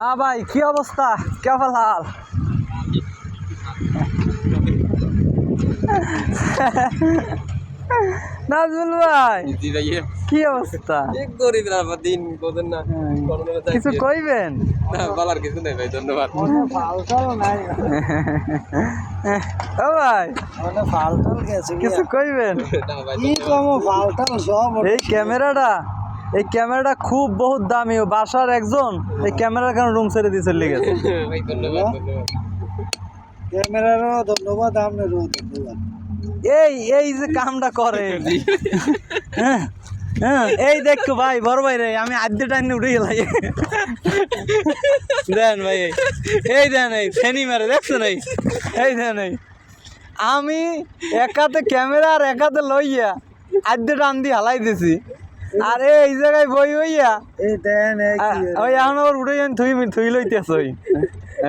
হ্যাঁ ভাই, কি অবস্থা? কেমন হাল? নাজমুল ভাই, জি ভাইয়া কি অবস্থা? এক গরিব রাত দিন বোঝেন না করোনা কিছু কইবেন? না বলার কিছু নেই ভাই ধন্যবাদ ও ভাই, ফালতাল গেছে কিছু কইবেন? না ভাই কি কম ফালতাল সব এই ক্যামেরাটা খুব বহুত দামি। ও বাসার একজন এই ক্যামেরার কারণে রুম ছেড়ে দিয়ে চলে গেছে। ভাই ধন্যবাদ ধন্যবাদ ক্যামেরারও ধন্যবাদ, আপনারও ধন্যবাদ। এই যে কামটা করে, হ্যাঁ হ্যাঁ, এই দেখো ভাই, বড় ভাই রে, আমি আদ্যে টাইনে উঠে গেলাম। দেন ভাই, এই দেন, এই ফেনি মারে দেখছো নাই? এই দেন, এই আমি একাতে ক্যামেরা আর একাতে লইয়া আদ্যে টান দিয়ে হালাই দিছি, আর এই জায়গায় বই হইয়া এই দেন ওই এখন আবার উঠে যান, থুই লইতেছ। ওই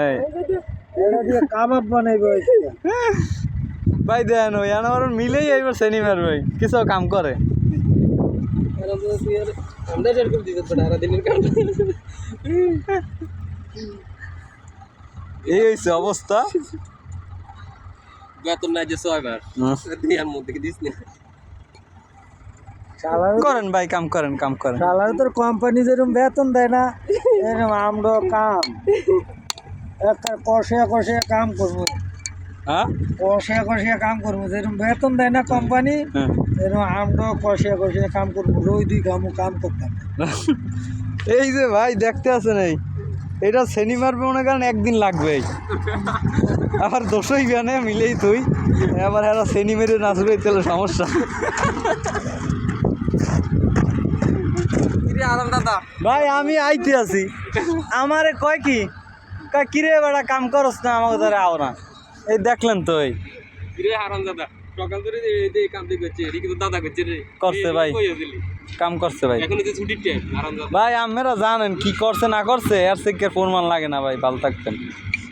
এই এটা দিয়ে কাবাব বানাইবে ভাই দেন, ওই এখন আবার মিলেই এইবার সেনি মারবে, কিছু কাম করে। আমরা যেরকম দিতে সারা দিনের কাম এই হয়েছে অবস্থা। বেতন নাই যে 6 বার দিয়ার মধ্যে কি দিস না করেন ভাই, কাম করেন। শালার তোর কোম্পানি যেরকম বেতন দেয় না, এরকম আমরা কাম একটা কষিয়া কাম করবো, হ্যাঁ কষিয়া কাম করবো। যেরকম বেতন দেয় না কোম্পানি, এরকম আমরা কষিয়া কাম করবো। রই দুই কাম করতাম। এই যে ভাই দেখতে আছেন, এটা সেনি মারবে মনে করেন একদিন লাগবে, আবার দোষই গানে মিলেই তুই আবার এরা সেনি মেরে নাচবে, তাহলে সমস্যা। আরাম দাদা ভাই আমি আইতে আছি, আমারে কয় কি কিরে বেড়া কাম করস না, আমাকে ধরে আও না। এই দেখলেন তো, এই রে আরাম দাদা সকাল ধরে এই কাম দিয়ে করছে এদিকে তো দাদা করছে রে করছে ভাই, কাম করছে ভাই। এখন যে ছুটির টাইম আরাম দাদা ভাই আপনারা জানেন কি করছে না করছে, এর থেকে প্রমাণ লাগে না ভাই, ভালো থাকতেন।